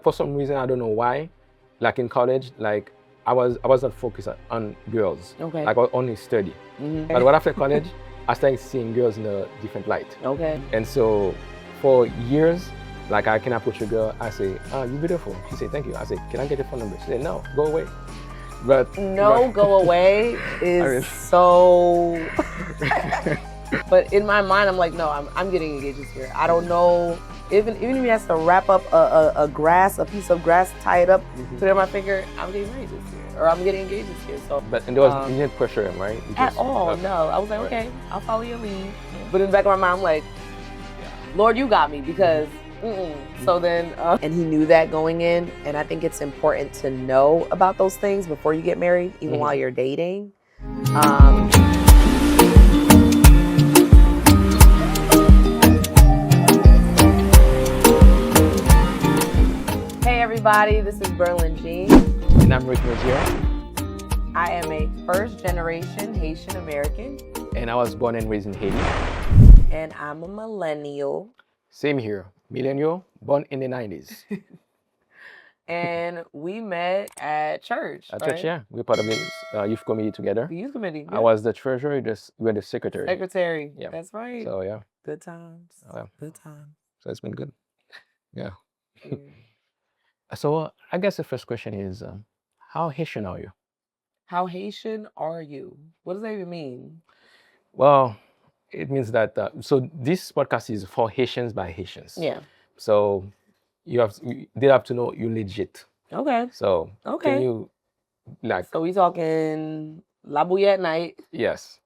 for some reason, I don't know why, like in college, like I was not focused on girls. Okay. Like I was only study. But right after college, I started seeing girls in a different light. Okay. And so for years, like I can approach a girl, I say, "Oh, you're beautiful." She say, "Thank you." I say, "Can I get your phone number?" She say, "No, go away." But go away is so. But in my mind, I'm like, no, I'm getting engaged this year. I don't know. Even if he has to wrap up a piece of grass, tie it up, put it on my finger, I'm getting married this year, or I'm getting engaged this year. So. But and there was you didn't pressure him, right? At all, no. I was like, okay, I'll follow your lead. But in the back of my mind, I'm like, Lord, you got me, because. So then, and he knew that going in, and I think it's important to know about those things before you get married, even while you're dating. Hey everybody, this is Berlin Jean. And I'm Rick Mazier. I am a first-generation Haitian American. And I was born and raised in Haiti. And I'm a millennial. Same here. Millennial, born in the 90s. And we met at church. At church, yeah. We're part of the youth committee together. The youth committee. I was the treasurer, you were the secretary. Secretary. Yeah. That's right. So, yeah. Good times. Oh, yeah. Good times. So it's been good. Yeah. So I guess the first question is, how Haitian are you? How Haitian are you? What does that even mean? Well, it means that, so this podcast is for Haitians by Haitians. Yeah. So they have to know you're legit. Okay. So can you, like. So we talking la bouille at night. Yes.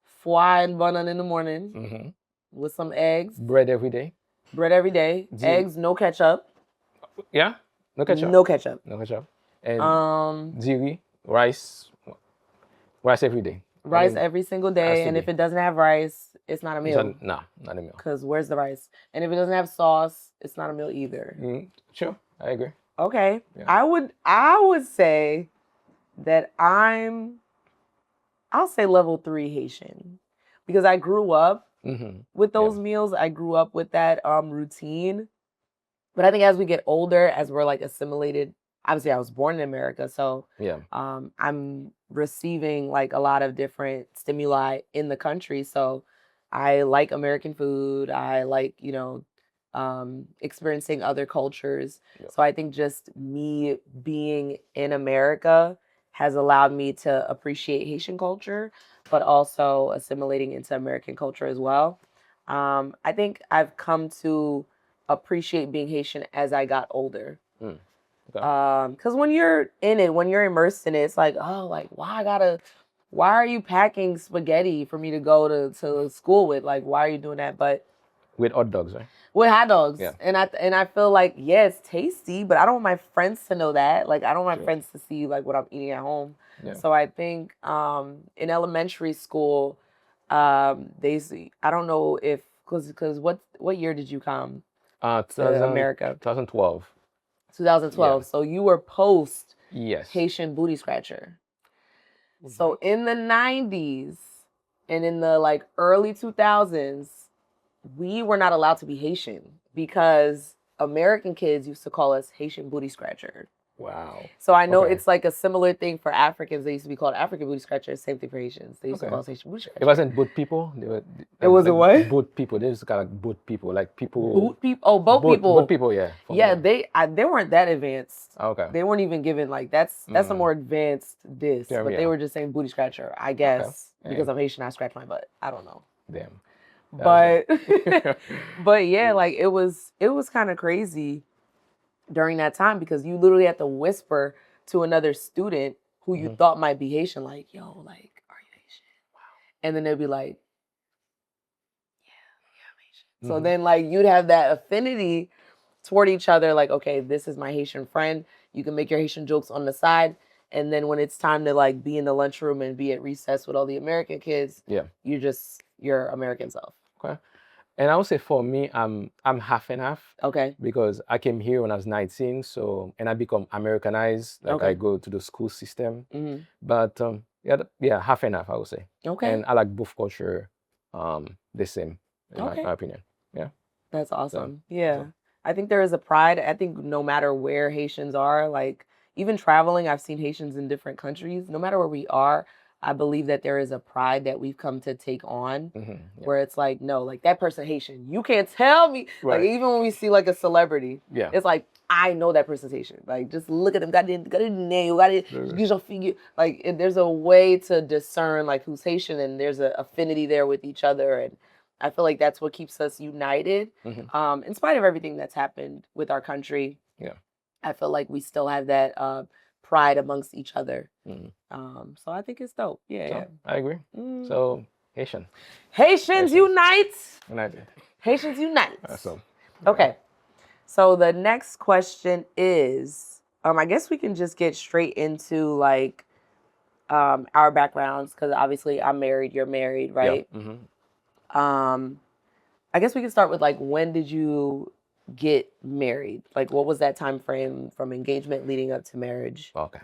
Foie and bun in the morning. With some eggs. Bread every day. Bread every day. Eggs, no ketchup. Yeah? No ketchup? No ketchup. No ketchup. And ziri, rice every day. Rice every single day, and if it doesn't have rice, it's not a meal. No, not a meal. Because where's the rice? And if it doesn't have sauce, it's not a meal either. Sure, I agree. Okay, Yeah. I would say that I'll say level 3 Haitian, because I grew up with those meals. I grew up with that routine. But I think as we get older, as we're like assimilated, obviously I was born in America, so I'm receiving like a lot of different stimuli in the country. So I like American food. I like, experiencing other cultures. So I think just me being in America has allowed me to appreciate Haitian culture, but also assimilating into American culture as well. I think I've come to appreciate being Haitian as I got older. Because when you're in it, when you're immersed in it, it's like, oh, like why are you packing spaghetti for me to go to school with? Like, why are you doing that? But with hot dogs, right? With hot dogs. Yeah. And I feel like, yeah, it's tasty, but I don't want my friends to know that. Like, I don't want my friends to see like what I'm eating at home. Yeah. So I think in elementary school, I don't know if because what year did you come to America? 2012. 2012. Yeah. So you were post Haitian booty scratcher. So in the 90s and in the like early 2000s, we were not allowed to be Haitian because American kids used to call us Haitian booty scratcher. Wow. So I know it's like a similar thing for Africans. They used to be called African booty scratchers. Same thing for Haitians. They used to call us Haitian booty scratchers. It wasn't boot people. It wasn't what? Boot people. They used to call it boot people, like people. Boot people. Oh, boat people. Boat people. Yeah. Yeah, they weren't that advanced. Okay. They weren't even given like that's a more advanced diss. But they were just saying booty scratcher. I guess because I'm Haitian, I scratch my butt. I don't know. Damn. But but yeah, like it was kind of crazy during that time because you literally had to whisper to another student who you thought might be Haitian, like, yo, like, are you Haitian? Wow. And then they'd be like, yeah, I'm Haitian. So then like you'd have that affinity toward each other, like, okay, this is my Haitian friend. You can make your Haitian jokes on the side. And then when it's time to like be in the lunchroom and be at recess with all the American kids, you're American self. Okay. And I would say for me, I'm half and half. Okay. Because I came here when I was 19, and I become Americanized. Like I go to the school system. But half and half, I would say. Okay. And I like both culture the same, in my opinion. Yeah. That's awesome. So, yeah. I think there is a pride. I think no matter where Haitians are, like even traveling, I've seen Haitians in different countries. No matter where we are, I believe that there is a pride that we've come to take on where it's like, no, like that person Haitian. You can't tell me. Right. Like even when we see like a celebrity, Yeah. it's like, I know that person's Haitian. Like just look at them, got the nail, got it, use your figure. Like there's a way to discern like who's Haitian, and there's an affinity there with each other, and I feel like that's what keeps us united. In spite of everything that's happened with our country, I feel like we still have that pride amongst each other. So I think it's dope. Yeah. I agree. So Haitians unite. United. Haitians unite. So okay. So the next question is, I guess we can just get straight into like our backgrounds, because obviously I'm married, you're married, right? I guess we can start with like, when did you get married? Like, what was that time frame from engagement leading up to marriage? Okay.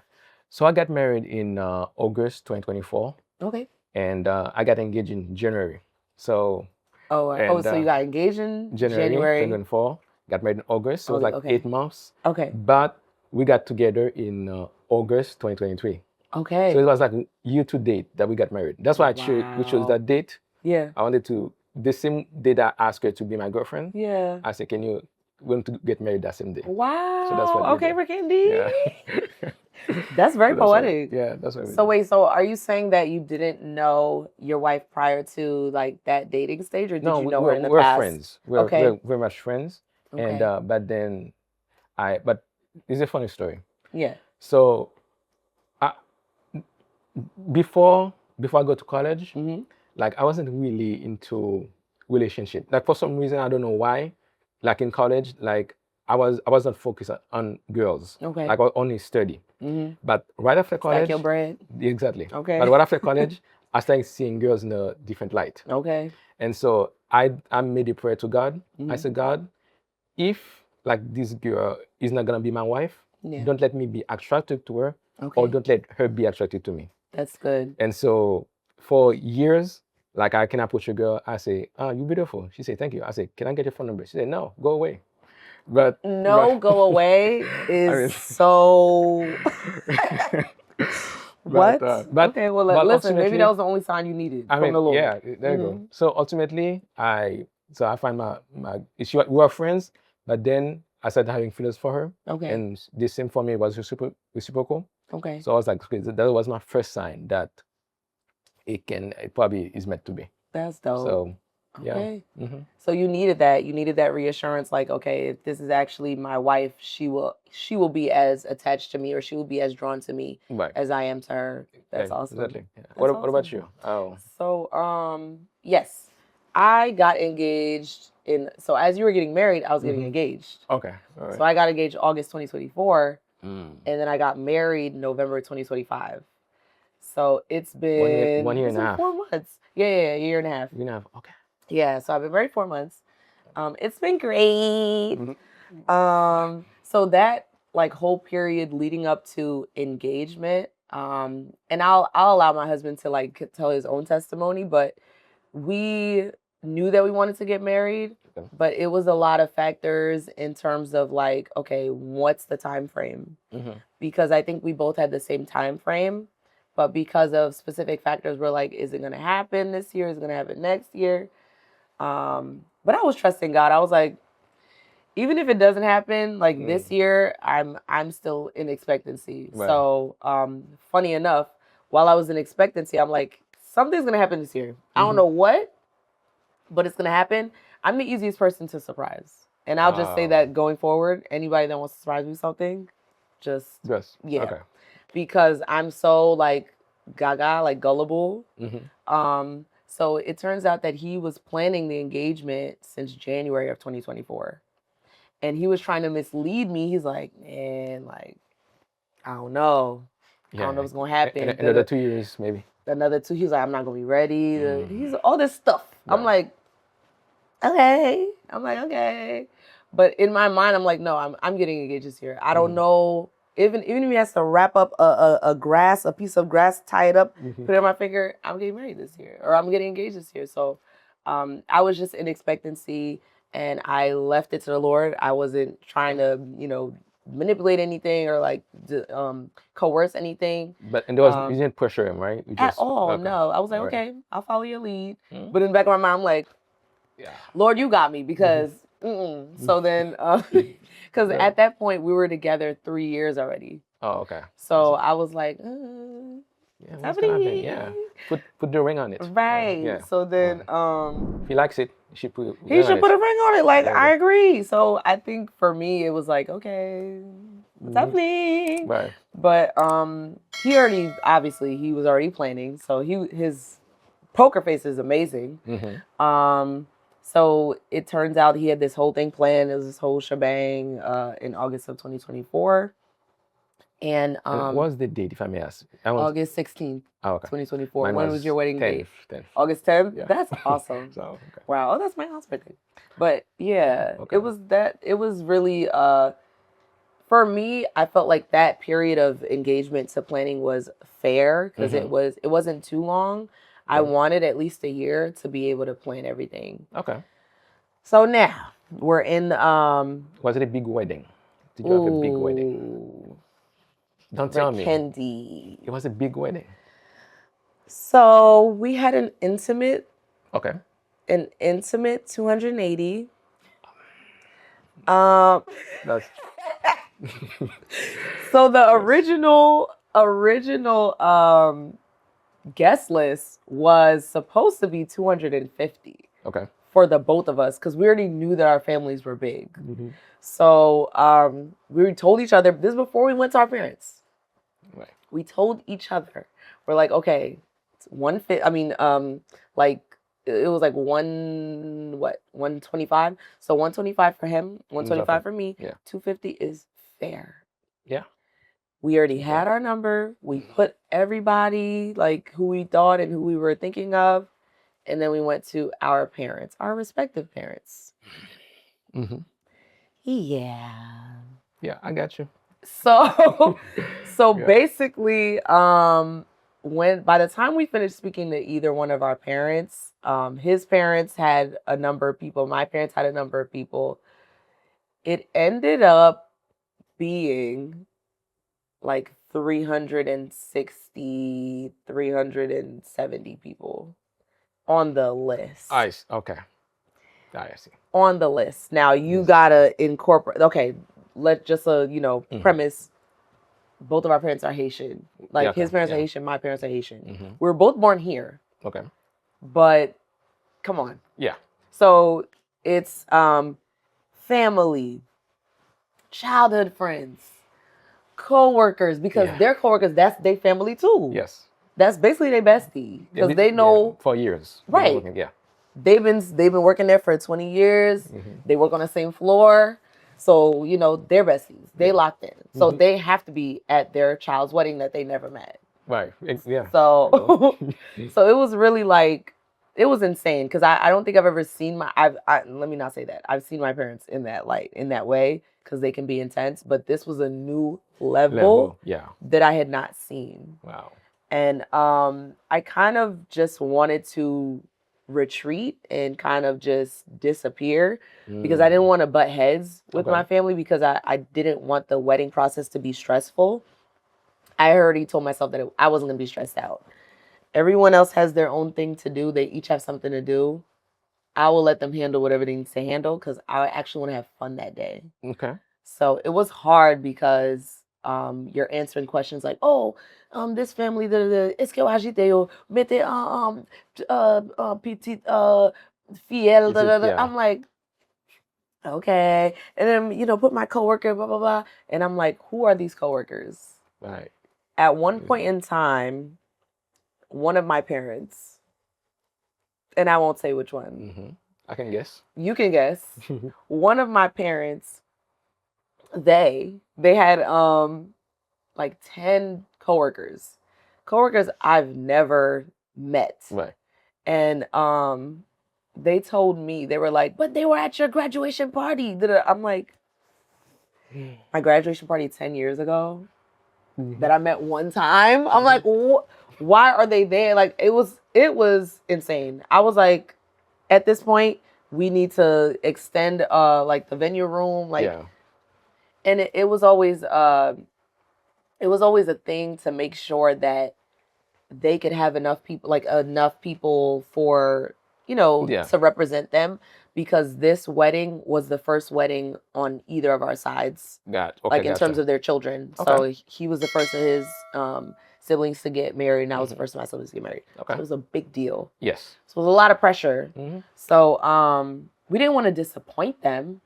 So I got married in August 2024. Okay. And I got engaged in January. So. So you got engaged in January 2024. Got married in August. So it was like 8 months. Okay. But we got together in August 2023. Okay. So it was like year to date that we got married. That's why we chose that date. Yeah. I wanted to, the same day that I asked her to be my girlfriend. Yeah. I said, we want to get married that same day. Wow. So that's what okay, Rick and D. Yeah. That's very poetic. That's what So wait, so are you saying that you didn't know your wife prior to like that dating stage, or did you know her in the past? Friends. We're very much friends. Okay. And but then but it's a funny story. Yeah. So before I go to college, like I wasn't really into relationship. Like for some reason, I don't know why. Like in college, like I wasn't focused on girls. Okay. Like I only study. But right after college, stack your bread. Exactly. Okay. But right after college, I started seeing girls in a different light. Okay. And so I made a prayer to God. I said, God, if like this girl is not gonna be my wife, don't let me be attracted to her, or don't let her be attracted to me. That's good. And so for years, like I can approach a girl, I say, "Oh, you're beautiful." She say, "Thank you." I say, "Can I get your phone number?" She said, "No, go away." But go away is so. What? But okay, well, listen, maybe that was the only sign you needed from the Lord. Yeah, there you go. So ultimately, I find we were friends, but then I started having feelings for her. Okay. And the same for me was reciprocal. Okay. So I was like, that was my first sign that it probably is meant to be. That's dope. So, yeah. Okay. So you needed that. You needed that reassurance, like, okay, if this is actually my wife, she will be as attached to me, or she will be as drawn to me as I am to her. That's awesome. Exactly. Yeah. That's What awesome. about you? Oh. So, yes, I got engaged so as you were getting married, I was getting engaged. Okay. All right. So I got engaged August 2024, and then I got married November 2025. So it's been 1 year and a half. 4 months. Yeah, a year and a half. Year and a half. Okay. Yeah, so I've been married 4 months. It's been great. So that like whole period leading up to engagement, and I'll allow my husband to like tell his own testimony, but we knew that we wanted to get married, but it was a lot of factors in terms of like, okay, what's the time frame? Because I think we both had the same time frame, but because of specific factors, we're like, is it going to happen this year? Is it going to happen next year? But I was trusting God. I was like, even if it doesn't happen like this year, I'm still in expectancy. Right. So funny enough, while I was in expectancy, I'm like, something's gonna happen this year. I don't know what, but it's gonna happen. I'm the easiest person to surprise, and I'll just say that going forward, anybody that wants to surprise me with something, yeah, okay. Because I'm so like gaga, like gullible. So it turns out that he was planning the engagement since January of 2024. And he was trying to mislead me. He's like, man, like, I don't know. Yeah. I don't know what's going to happen. Another 2 years, maybe. Another 2. He's like, I'm not going to be ready. He's all this stuff. Yeah. I'm like, okay. But in my mind, I'm like, no, I'm getting engaged this year. I don't know. Even if he has to wrap up a piece of grass, tie it up, put it on my finger, I'm getting married this year. Or I'm getting engaged this year. So I was just in expectancy. and I left it to the Lord. I wasn't trying to, manipulate anything or like coerce anything. But and there was Um, you didn't pressure him, right? You at just all. okay. No, I was like, All right. okay, I'll follow your lead. Mm. But in the back of my mind, I'm like, Yeah. Lord, you got me because. So then, because Yeah. at that point we were together 3 years already. Oh, okay. So I was like, Yeah, what's what's gonna happen? happening? Yeah. Put the ring on it. Right. Yeah. So then, If he likes it, he should put a he ring should on put it. a ring on it. Like, There you I go. agree. So I think for me, it was like, okay, what's happening? Right. But he already, obviously, he was already planning. So his poker face is amazing. So it turns out he had this whole thing planned. It was this whole shebang in August of 2024. And What was the date, if I may ask? August 16th, Oh, okay. 2024. Mine When was your wedding 10th, date? 10th. August 10th? Yeah. That's awesome. So okay. Wow, oh, that's my aunt's birthday. But yeah, Okay. it was really for me, I felt like that period of engagement to planning was fair because it wasn't too long. I wanted at least a year to be able to plan everything. Okay. So now we're in Was it a big wedding? Did you have a big wedding? Don't tell me. Kendi. It was a big wedding. So we had an intimate Okay. 280. That's So the original guest list was supposed to be 250 okay. for the both of us because we already knew that our families were big. So we told each other, this is before we went to our parents. Right. We told each other, we're like, okay, it's 150. I mean, like it was like 125. So 125 for him, 125 for me. Yeah. 250 is fair. Yeah. We already had our number. We put everybody, like who we thought and who we were thinking of. And then we went to our parents, our respective parents. Yeah. Yeah, I got you. So basically, when by the time we finished speaking to either one of our parents, his parents had a number of people, my parents had a number of people. It ended up being like 360, 370 people on the list. Okay. I see. On the list. Now you gotta incorporate. Okay, let's just premise. Both of our parents are Haitian. Like his parents are Haitian, my parents are Haitian. We were both born here. Okay. But come on. Yeah. So it's family, childhood friends, co-workers, because their co-workers, that's their family too. Yes. That's basically their bestie. Because they know for years. Right. Yeah. They've been working there for 20 years. They work on the same floor. So, they're besties. They locked in. So they have to be at their child's wedding that they never met. Right. Yeah. So so it was really like, it was insane because I don't think I've ever seen let me not say that. I've seen my parents in that light, in that way, because they can be intense. But this was a new level. That I had not seen. Wow. And I kind of just wanted to retreat and kind of just disappear because I didn't want to butt heads with my family because I didn't want the wedding process to be stressful. I already told myself that I wasn't going to be stressed out. Everyone else has their own thing to do. They each have something to do. I will let them handle whatever they need to handle because I actually want to have fun that day. Okay. So it was hard because you're answering questions like, this family, est-ce que vous agitez, yo, mettez petite fiel, I'm like, okay. And then, put my coworker, blah, blah, blah. And I'm like, who are these coworkers? Right. At one point in time, one of my parents, and I won't say which one. I can guess. You can guess. One of my parents, they had like 10 coworkers I've never met. Right. And they told me, they were like, but they were at your graduation party. I'm like, my graduation party 10 years ago that I met one time. I'm like, why are they there? Like, it was insane. I was like, at this point, we need to extend like the venue room, like, Yeah. and it was always a thing to make sure that they could have enough people, like enough people for, Yeah. to represent them, because this wedding was the first wedding on either of our sides, Okay, like in terms gotcha. of their children. Okay. So he was the first of his siblings to get married, and I was the Mhm. first of my siblings to get married. Okay. So it was a big deal. Yes. So it was a lot of pressure. Mhm. So we didn't want to disappoint them,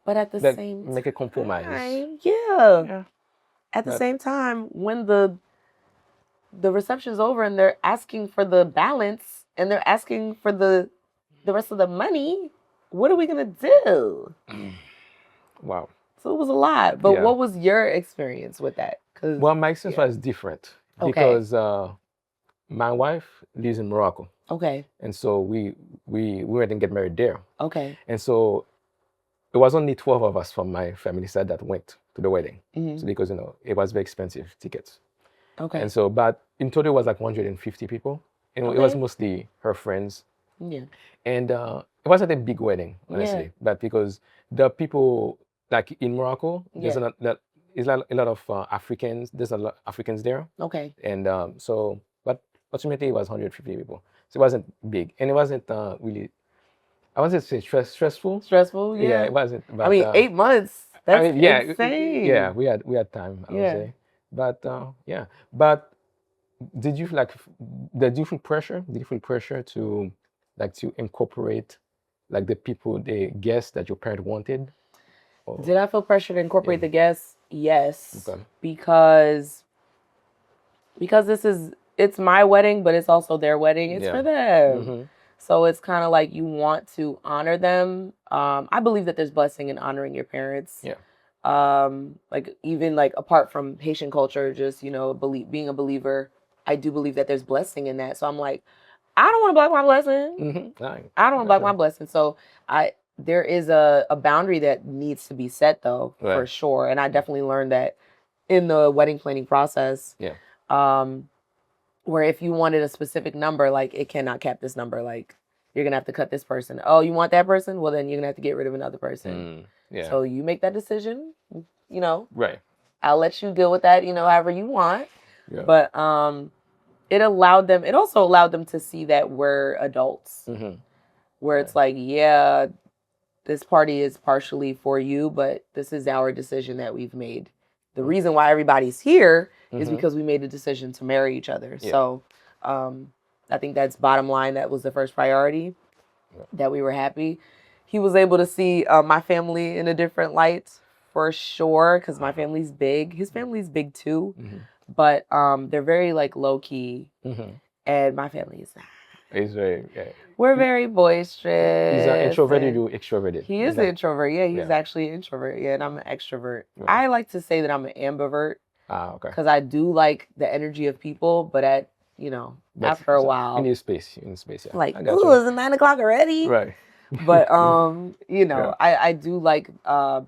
but at the That same make a compromise. time, yeah. Yeah. At the That- same time, when the reception's over and they're asking for the balance and they're asking for the rest of the money, what are we gonna do? Wow. So it was a lot. But Yeah. what was your experience with that? 'Cause Well, my experience yeah. was different Okay. because my wife lives in Morocco, Okay. and so we didn't get married there, Okay. and so it was only 12 of us from my family side that went to the wedding. Mhm. So because it was very expensive tickets. Okay. And so, but in total, it was like 150 people. And it was Okay. mostly her friends. Yeah. And it wasn't a big wedding, honestly. Yeah. But because the people, like in Morocco, there's Yeah. a lot of Africans. There's a lot of Africans there. Okay. And but ultimately, it was 150 people. So it wasn't big. And it wasn't really, I wasn't say stressful. Stressful, yeah. Yeah, it wasn't. But, I mean, 8 months. That's insane. Yeah, we had time, I would Yeah. say. But yeah. But did you did you feel pressure? Did you feel pressure to incorporate like the people, the guests that your parent wanted? Or, Did I feel pressure to incorporate Yeah. the guests? Yes. Okay. Because it's my wedding, but it's also their wedding. It's Yeah. for them. Mhm. So it's kind of like you want to honor them. I believe that there's blessing in honoring your parents. Yeah. Like even like apart from Haitian culture, just being a believer, I do believe that there's blessing in that. So I'm like, I don't want to block my blessing. Mhm. I don't want to block my Gotcha. blessing. So there is a boundary that needs to be set though, for Right. sure. And I definitely learned that in the wedding planning process. Yeah. Where if you wanted a specific number, like it cannot cap this number. Like you're gonna have to cut this person. Oh, you want that person? Well, then you're gonna have to get rid of another person. Yeah. So you make that decision. Right. I'll let you deal with that. However you want. Yeah. But it also allowed them to see that we're adults. Mhm. Where it's like, yeah, this party is partially for you, but this is our decision that we've made. The reason why everybody's here is Mhm. because we made a decision to marry each other. Yeah. So I think that's bottom line. That was the first priority, Yeah. that we were happy. He was able to see my family in a different light for sure, because my family's big. His family's big too, Mhm. but they're very like low key, Mhm. and my family is not. He's very. Yeah. We're very boisterous. He's an introverted. and- You extroverted. He is an introvert. Yeah, he's Yeah. actually an introvert. Yeah, and I'm an extrovert. Yeah. I like to say that I'm an ambivert Okay. because I do like the energy of people, but But after a so while, you need space. You need space. Yeah. like, I got ooh, you. is it 9 o'clock already? Right. But Yeah. I do like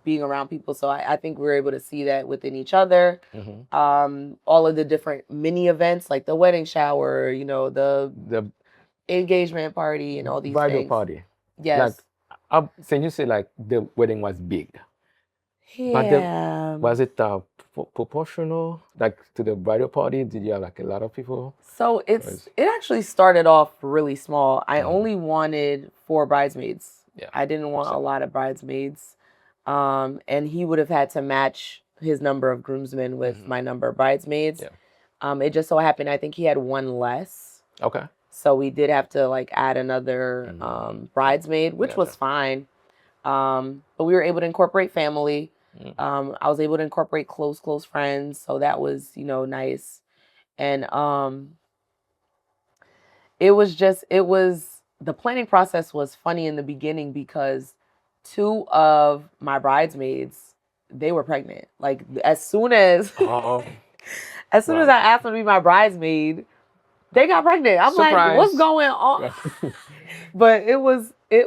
being around people, so I think we're able to see that within each other. Mhm. All of the different mini events, like the wedding shower, the The engagement party, and all these bridal things. party. Yes. Can you say like the wedding was big? Yeah. But was it proportional like to the bridal party? Did you have like a lot of people? So Was- it actually started off really small. I Mhm. only wanted 4 bridesmaids. Yeah. I didn't want a So- lot of bridesmaids. And he would have had to match his number of groomsmen with Mhm. my number of bridesmaids. Yeah. It just so happened I think he had one less. Okay. So we did have to like add another bridesmaid, which was Gotcha. fine. But we were able to incorporate family. Mm. I was able to incorporate close friends, so that was nice. And it was the planning process was funny in the beginning because 2 of my bridesmaids, they were pregnant. Like as soon as Oh. as soon as I asked them to be my bridesmaid, they got pregnant. I'm like, what's Surprise. going on? But it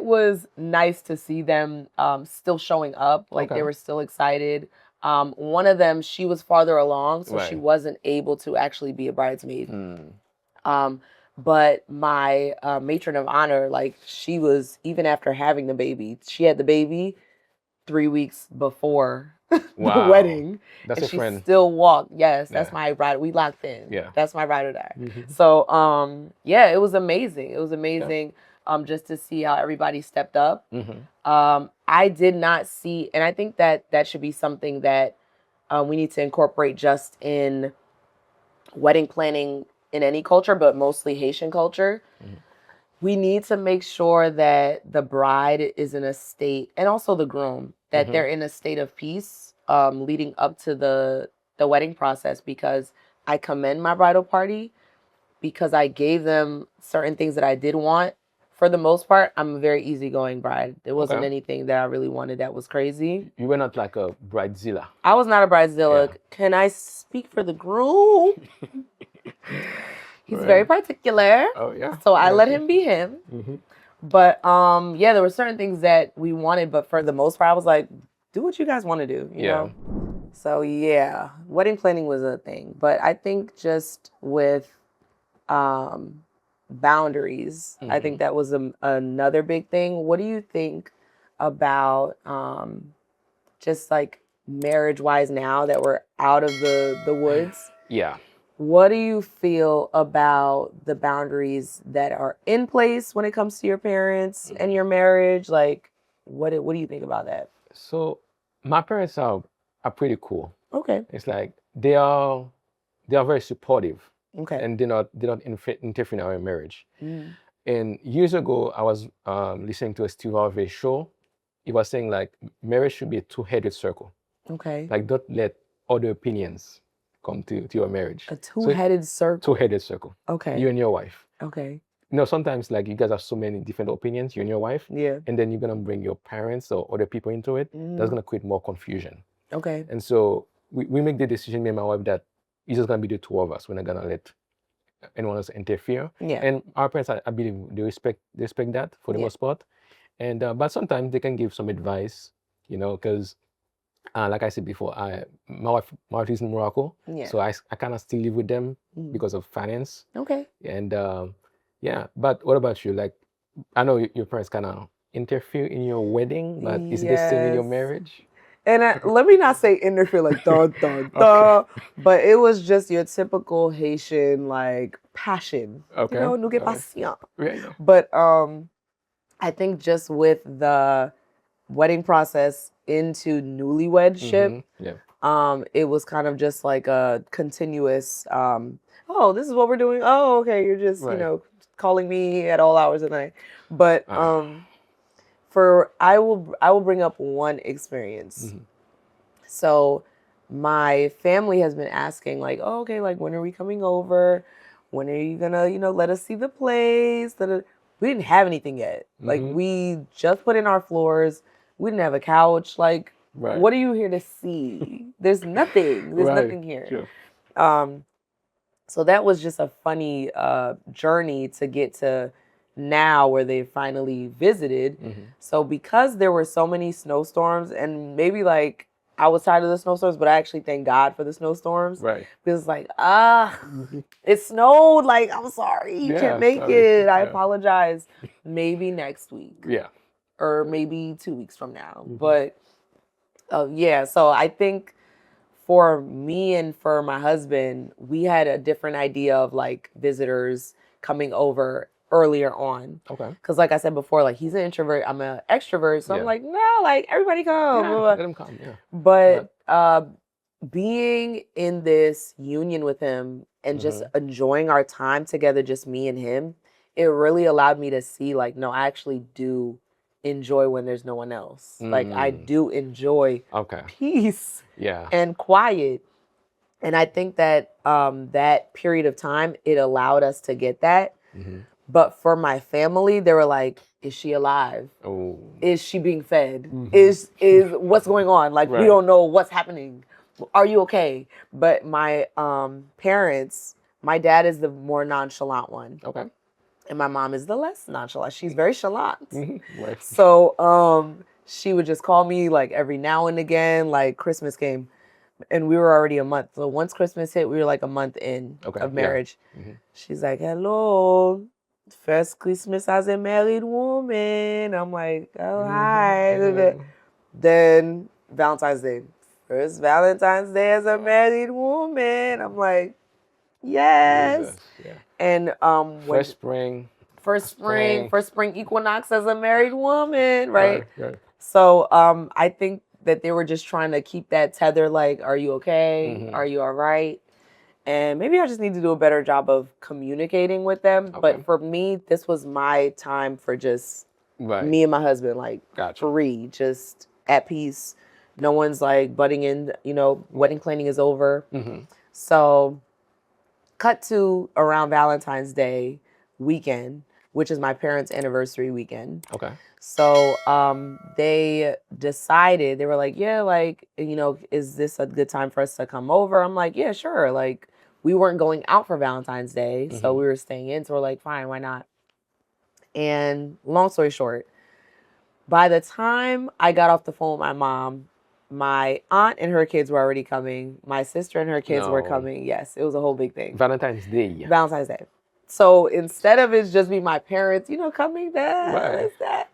was nice to see them still showing up. Like Okay. they were still excited. One of them, she was farther along, so she Right. wasn't able to actually be a bridesmaid. Mm. But my matron of honor, like she was, even after having the baby, she had the baby 3 weeks before the Wow. wedding, That's and a she friend. still walked. Yes, that's Yeah. my ride. We locked in. Yeah. That's my ride or die. Mhm. So yeah, it was amazing. It was Yeah. amazing just to see how everybody stepped up. Mhm. I did not see, and I think that that should be something that we need to incorporate just in wedding planning in any culture, but mostly Haitian culture. Mhm. We need to make sure that the bride is in a state, and also the groom, that Mhm. they're in a state of peace leading up to the wedding process, because I commend my bridal party because I gave them certain things that I did want. For the most part, I'm a very easygoing bride. There wasn't Okay. anything that I really wanted that was crazy. You were not like a bridezilla. I was not a bridezilla. Yeah. Can I speak for the groom? He's very Right. particular. Oh yeah. So I let Gotcha. him be him. Mhm. But yeah, there were certain things that we wanted, but for the most part, I was like, do what you guys want to do, you Yeah. know? So yeah, wedding planning was a thing. But I think just with boundaries, I think Mhm. that was another big thing. What do you think about just like marriage wise now that we're out of the woods? Yeah. What do you feel about the boundaries that are in place when it comes to your parents and your marriage? Like, what do you think about that? So my parents are pretty cool. Okay. It's like they are very supportive, Okay. and they're not interfering in our marriage. Mm. And years ago, I was listening to a Steve Harvey show. He was saying like marriage should be a two-headed circle. Okay. Like don't let other opinions come to your marriage. A So two-headed circle. two-headed circle. Okay. You and your wife. Okay. You know, sometimes like you guys have so many different opinions, you and your wife, Yeah. and then you're gonna bring your parents or other people into it. That's Mhm. gonna create more confusion. Okay. And so we make the decision, me and my wife, that it's just gonna be the two of us. We're not gonna let anyone else interfere. Yeah. And our parents, I believe, they respect that for the Yeah. most part. And but sometimes they can give some advice, you know, because like I said before, my wife is in Morocco, Yeah. so I kind of still live with them Mhm. because of finance. Okay. And yeah, but what about you? Like, I know your parents kind of interfere in your wedding, but is it the same in your Yes. marriage? And let me not say interfere like dun dun dun, but it was just your typical Haitian like passion. Okay. You know, nous que All right. passion. Yeah. But I think just with the wedding process into newlywedship, Yeah. it was kind of just like a continuous oh, this is what we're doing. Oh, okay, you're just, you Right. know, calling me at all hours of the night. But I will bring up one experience. Mhm. So my family has been asking like, oh, okay, like when are we coming over? When are you gonna, you know, let us see the place? We didn't have anything yet. Like Mhm. we just put in our floors. We didn't have a couch. Like, Right. what are you here to see? There's nothing. There's Right. nothing here. Sure. So that was just a funny journey to get to now where they finally visited. Mhm. So because there were so many snowstorms, and maybe like I was tired of the snowstorms, but I actually thank God for the snowstorms. Right. Because like, it snowed. Like, I'm sorry, you Yeah, can't make sorry. it. I Yeah. apologize. Maybe next week Yeah. or maybe 2 weeks from now. Mhm. But yeah, so I think for me and for my husband, we had a different idea of like visitors coming over earlier on. Okay. Because like I said before, like he's an introvert, I'm an extrovert. So Yeah. I'm like, no, like everybody come. Yeah, blah, blah. let them come. Yeah. But being in this union with him and just enjoying our time together, just me and him, it really allowed me to see like, no, I actually do enjoy when there's no one else. Like I do enjoy Okay. peace Yeah. and quiet. And I think that that period of time, it allowed us to get that. Mhm. But for my family, they were like, is she alive? Oh. Is she being fed? Mhm. Is what's going on? Like we Right. don't know what's happening. Are you okay? But my parents, my dad is the more nonchalant one. Okay. And my mom is the less nonchalant. She's very chalant. Mhm. Right. So she would just call me like every now and again, like Christmas came. and we were already a month. So once Christmas hit, we were like a month in Okay, of yeah. marriage. Mm-hmm. She's like, "Hello, first Christmas as a married woman." I'm like, "Oh, hi." Mm-hmm. Then Valentine's Day. First Valentine's Day as a married woman. I'm like, yes. Jesus, yeah. And First spring. first spring equinox as a married woman, right? Right. So I think that they were just trying to keep that tether, like, are you okay? Mhm. Are you all right? And maybe I just need to do a better job of communicating with them. Okay. But for me, this was my time for just Right. me and my husband, like Gotcha. free, just at peace. No one's like butting in, wedding planning is over. Mm-hmm. So cut to around Valentine's Day weekend, which is my parents' anniversary weekend. Okay. So they decided, they were like, yeah, like, is this a good time for us to come over? I'm like, yeah, sure. Like, we weren't going out for Valentine's Day, so Mhm. we were staying in. So we're like, fine, why not? And long story short, by the time I got off the phone with my mom, my aunt and her kids were already coming. My sister and her kids were No. coming. Yes, it was a whole big thing. Valentine's Day. Valentine's Day. So instead of it just be my parents, coming there, Right. that,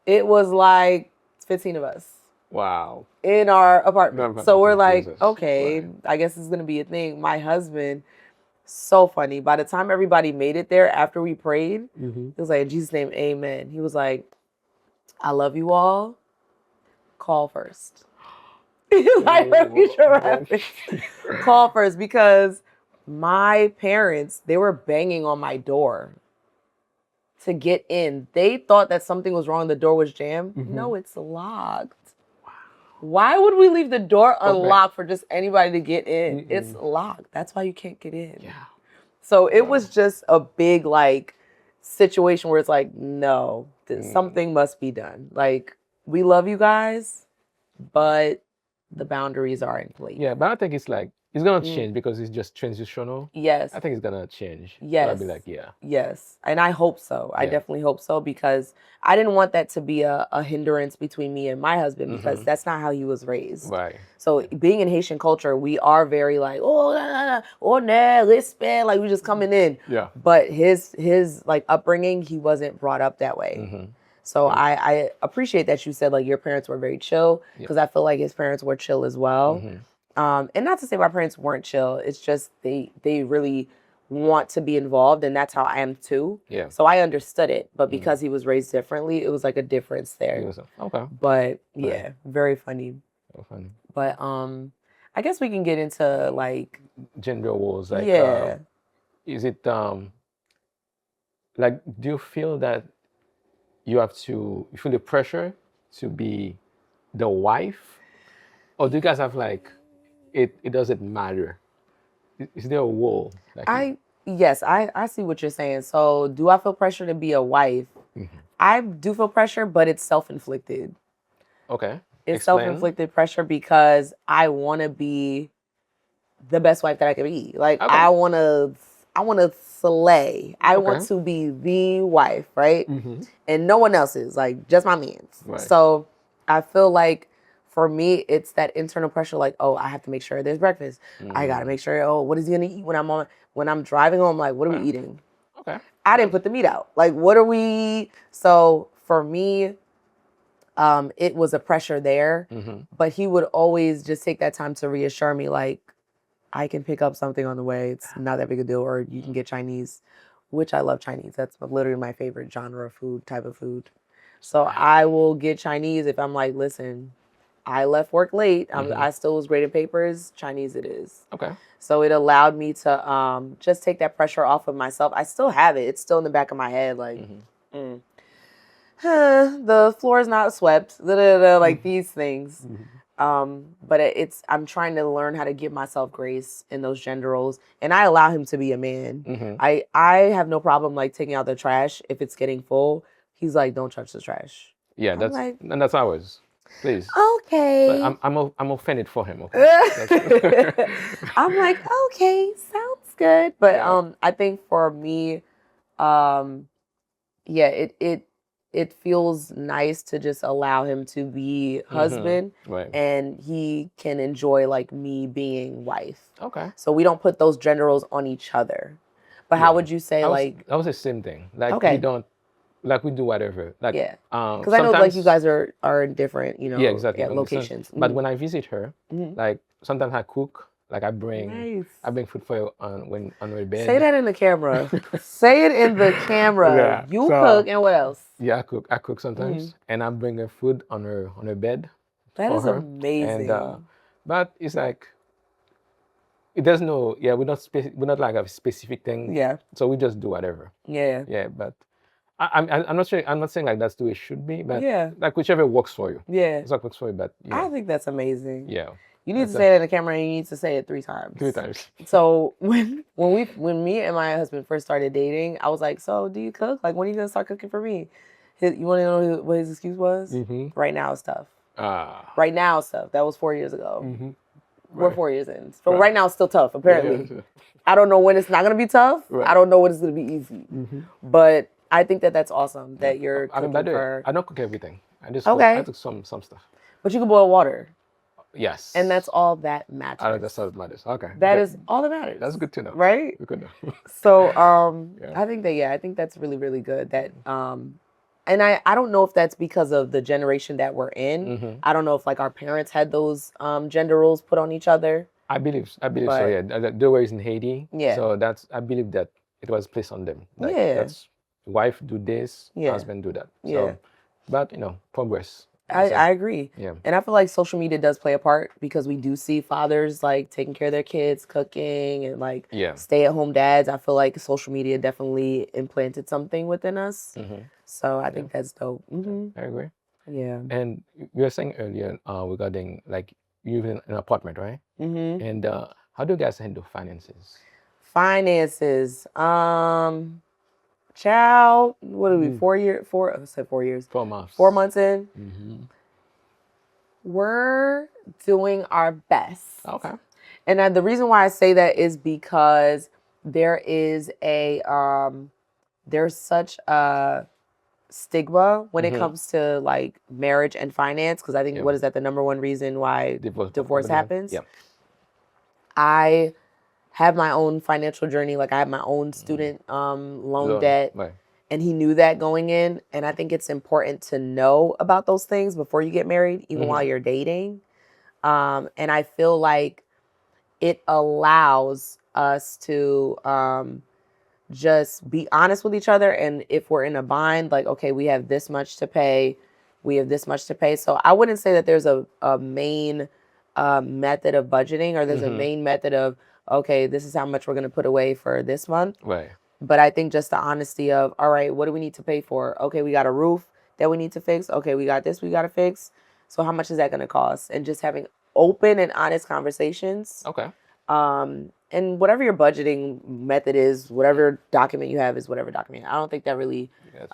it was like 15 of us Wow. in our apartment. So we're like, Jesus. okay, Right. I guess it's gonna be a thing. My husband, so funny. By the time everybody made it there after we prayed, Mm-hmm. it was like, in Jesus' name, amen. He was like, I love you all. Call first. Like, call first, because my parents, they were banging on my door to get in. They thought that something was wrong. The door was jammed. Mhm. No, it's locked. Why would we leave the door unlocked for just anybody to get in? Mm-mm. It's locked. That's why you can't get in. Yeah. So it was just a big situation where it's like, no, something must be done. Like, we love you guys, but the boundaries are in place. Yeah, but I think it's gonna Mm. change because it's just transitional. Yes. I think it's gonna change. Yes. So I'll be like, yeah. Yes. And I hope so. I Yeah. definitely hope so, because I didn't want that to be a hindrance between me and my husband, because Mhm. that's not how he was raised. Right. So being in Haitian culture, we are very like, oh, nah, respect, like we just coming in. Yeah. But his upbringing, he wasn't brought up that way. Mm-hmm. So I appreciate that you said like your parents were very chill, because I feel like his parents were chill as well. Mm-hmm. And not to say my parents weren't chill. It's just they really want to be involved, and that's how I am too. Yeah. So I understood it, but because he was raised differently, it was like a difference there. Okay. But yeah, very funny. So funny. But I guess we can get into like Gender wars. Like, yeah. Is it like, do you feel that you feel the pressure to be the wife, or do you guys have like it doesn't matter? Is there a wall? Like, Yes, I see what you're saying. So do I feel pressure to be a wife? Mhm. I do feel pressure, but it's self-inflicted. Okay. It's Explain. self-inflicted pressure because I want to be the best wife that I can be. Like, Okay. I want to slay. I Okay. want to be the wife, right? Mm-hmm. And no one else is, like, just my mans. Right. So I feel like for me, it's that internal pressure, like, oh, I have to make sure there's breakfast. I got to make sure, oh, what is he going to eat when I'm driving home? Like, what are we eating? Okay. I didn't put the meat out. Like, what are we? So for me, it was a pressure there, Mm-hmm. but he would always just take that time to reassure me, like, I can pick up something on the way. It's not that big a deal, or you can get Chinese, which I love Chinese. That's literally my favorite genre of food, type of food. So I will get Chinese if I'm like, listen, I left work late. I still was grading papers. Chinese it is. Okay. So it allowed me to just take that pressure off of myself. I still have it. It's still in the back of my head, like, the floor is not swept, like these things. But I'm trying to learn how to give myself grace in those gender roles, and I allow him to be a man. Mm-hmm. I have no problem like taking out the trash if it's getting full. He's like, don't touch the trash. Yeah, that's ours. Please. Okay. But I'm offended for him. Okay. I'm like, okay, sounds good. But Yeah. I think for me, yeah, it it feels nice to just allow him to be husband, Right. and he can enjoy like me being wife. Okay. So we don't put those gender roles on each other. But how Yeah. would you say That was the same thing. Like we Okay. don't, like we do whatever. Like Yeah. Because I know like you guys are in different, yeah, exactly. locations. But when I visit her, Mhm. like sometimes I cook. Like I bring Nice. food for her on her bed. Say that in the camera. Say it in the camera. Yeah, You so- cook and what else? Yeah, I cook sometimes, and I bring her food on her bed. That for is her. amazing. And but it's like there's no we're not like a specific thing. Yeah. So we just do whatever. Yeah. Yeah, but I'm not sure. I'm not saying like that's the way it should be, but Yeah. like whichever works for you. Yeah. It's what works for you, but I think that's amazing. yeah, You need to That's say that in the camera, and you need to say it 3 times. 3 times. So when me and my husband first started dating, I was like, "So do you cook? Like, when are you gonna start cooking for me?" You want to know what his excuse was? Mm-hmm. Right now it's tough. Ah. Right now it's tough. That was 4 years ago. Mm-hmm. We're 4 years in. So right now it's still tough. Apparently, Yeah. I don't know when it's not gonna be tough. Right. I don't know when it's gonna be easy. Mm-hmm. But I think that that's awesome that you're I mean, cooking by the way, for. I don't cook everything. I just Okay. I cook some stuff. But you can boil water, Yes. and that's all that matters. that's all that matters. Okay. That is all that matters. That's good to know. Right? Good to know. So Yeah. I think that's really, really good. That and I don't know if that's because of the generation that we're in. Mm-hmm. I don't know if like our parents had those gender roles put on each other. I believe so. But- Yeah, they were in Haiti. Yeah. So I believe that it was placed on them. Like, Yeah. That's wife do this, Yeah. husband do that. Yeah. So, but progress. I agree. Yeah. And I feel like social media does play a part because we do see fathers like taking care of their kids, cooking, and like Yeah. stay-at-home dads. I feel like social media definitely implanted something within us. Mm-hmm. So I think that's dope. I agree. Yeah. And you were saying earlier regarding like you live in an apartment, right? Mm-hmm. And how do you guys handle finances? Finances. Child, what are we, 4 years? I said 4 years. 4 months. 4 months in. Mm-hmm. We're doing our best. Okay. And the reason why I say that is because there is there's such a stigma when it Mhm. comes to like marriage and finance. Because I think Yeah. what is that the number one reason why divorce happens? Yeah. I have my own financial journey. Like I have my own student loan debt. Right. And he knew that going in. And I think it's important to know about those things before you get married, even Mhm. while you're dating. And I feel like it allows us to just be honest with each other. And if we're in a bind, like, okay, we have this much to pay. We have this much to pay. So I wouldn't say that there's a main method of budgeting or there's a Mhm. main method of, okay, this is how much we're going to put away for this month. Right. But I think just the honesty of, all right, what do we need to pay for? Okay, we got a roof that we need to fix. Okay, we got this we got to fix. So how much is that going to cost? And just having open and honest conversations. Okay. And whatever your budgeting method is, whatever document you have is whatever document. I don't think that really Yes.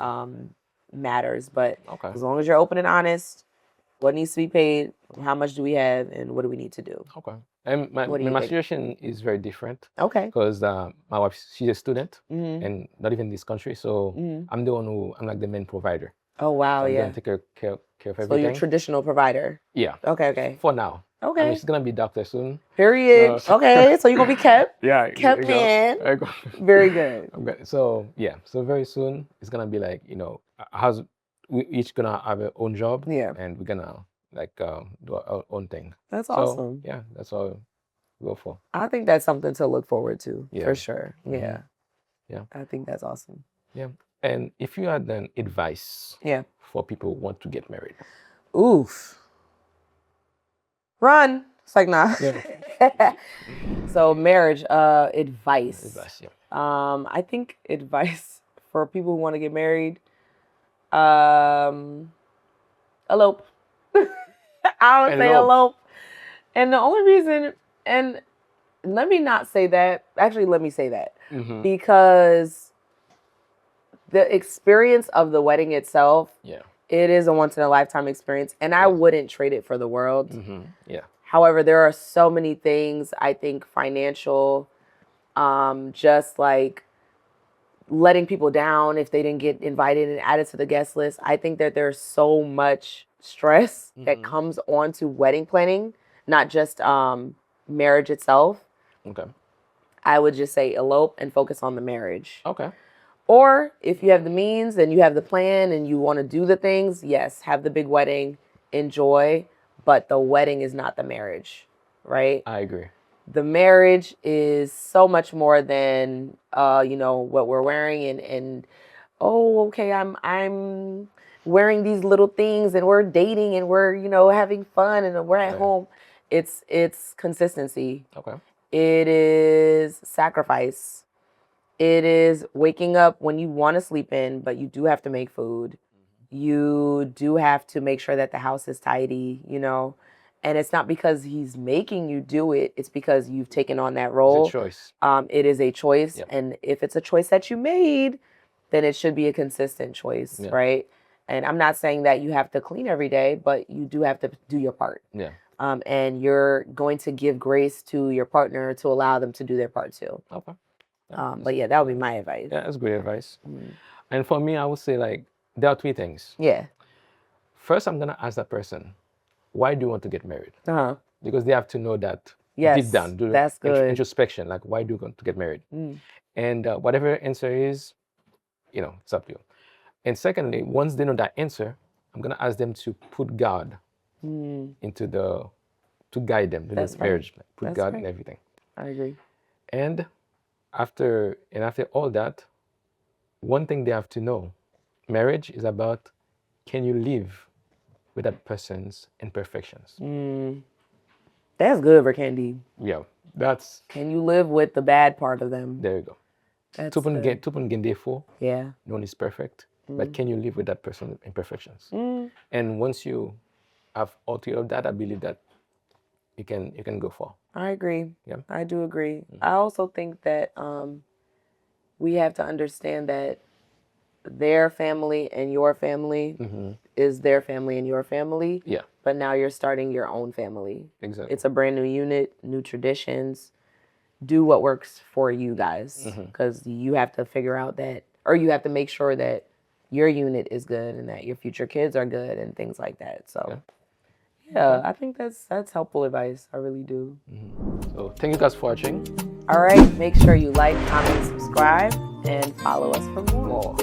matters. But Okay. as long as you're open and honest, what needs to be paid, how much do we have, and what do we need to do? Okay. And my What do you my think? situation is very different Okay. because my wife, she's a student hmm and not even in this country. So hmm I'm the one I'm like the main provider. Oh, wow. So I'm Yeah. gonna take care of So you're everything. a traditional provider. Yeah. Okay. Okay. For now. I Okay. mean, she's gonna be a doctor soon. Period. So- Okay. So you're going to be kept. Yeah. Kept in. There you go. Very good. Okay. So yeah. So very soon it's gonna be like how's we each gonna have our own job. Yeah. And we're gonna like do our own thing. That's So awesome. yeah, that's all we go for. I think that's something to look forward to Yeah. for sure. Mhm. Yeah. Yeah. I think that's awesome. And if you had an advice Yeah. for people who want to get married. Oof. Run. It's like, nah. So marriage advice. Advice, yeah. I think advice for people who want to get married, elope. I would And say elope. elope. And the only reason, and let me not say that, actually let me say that, Mm-hmm. because the experience of the wedding itself, Yeah. it is a once in a lifetime experience, and I Yes. wouldn't trade it for the world. Mm-hmm. Yeah. However, there are so many things, I think financial, just like letting people down if they didn't get invited and added to the guest list. I think that there's so much stress that comes onto wedding planning, not just marriage itself. Okay. I would just say elope and focus on the marriage. Okay. Or if you have the means and you have the plan and you want to do the things, yes, have the big wedding, enjoy, but the wedding is not the marriage, right? I agree. The marriage is so much more than what we're wearing and oh, okay, I'm wearing these little things and we're dating and we're having fun and we're at home. It's consistency. Okay. It is sacrifice. It is waking up when you want to sleep in, but you do have to make food. You do have to make sure that the house is tidy, And it's not because he's making you do it. It's because you've taken on that role. It's a choice. It is a choice. Yep. And if it's a choice that you made, then it should be a consistent choice, right? And I'm not saying that you have to clean every day, but you do have to do your part. Yeah. And you're going to give grace to your partner to allow them to do their part too. Okay. But yeah, that would be my advice. Yeah, that's great advice. And for me, I would say like there are 3 things. Yeah. First, I'm gonna ask that person, why do you want to get married? Uh-huh. Because they have to know that Yes, deep down, do that's good. introspection. Like, why do you want to get married? And whatever your answer is, it's up to you. And secondly, once they know that answer, I'm gonna ask them to put God to guide them to this marriage. Like, put God in everything. I agree. And after all that, one thing they have to know, marriage is about, can you live with that person's imperfections? That's good, Verkendi. Yeah, that's. Can you live with the bad part of them? There you go. That's Tupun gen défaut. Yeah. No one is perfect, but can you live with that person's imperfections? And once you have all 3 of that, I believe that you can go far. I agree. Yeah. I do agree. I also think that we have to understand that their family and your family is their family and your family. Yeah. But now you're starting your own family. Exactly. It's a brand new unit, new traditions. Do what works for you guys, because you have to figure out that, or you have to make sure that your unit is good and that your future kids are good and things like that. So, yeah, I think that's helpful advice. I really do. So thank you guys for watching. All right, make sure you like, comment, subscribe, and follow us for more.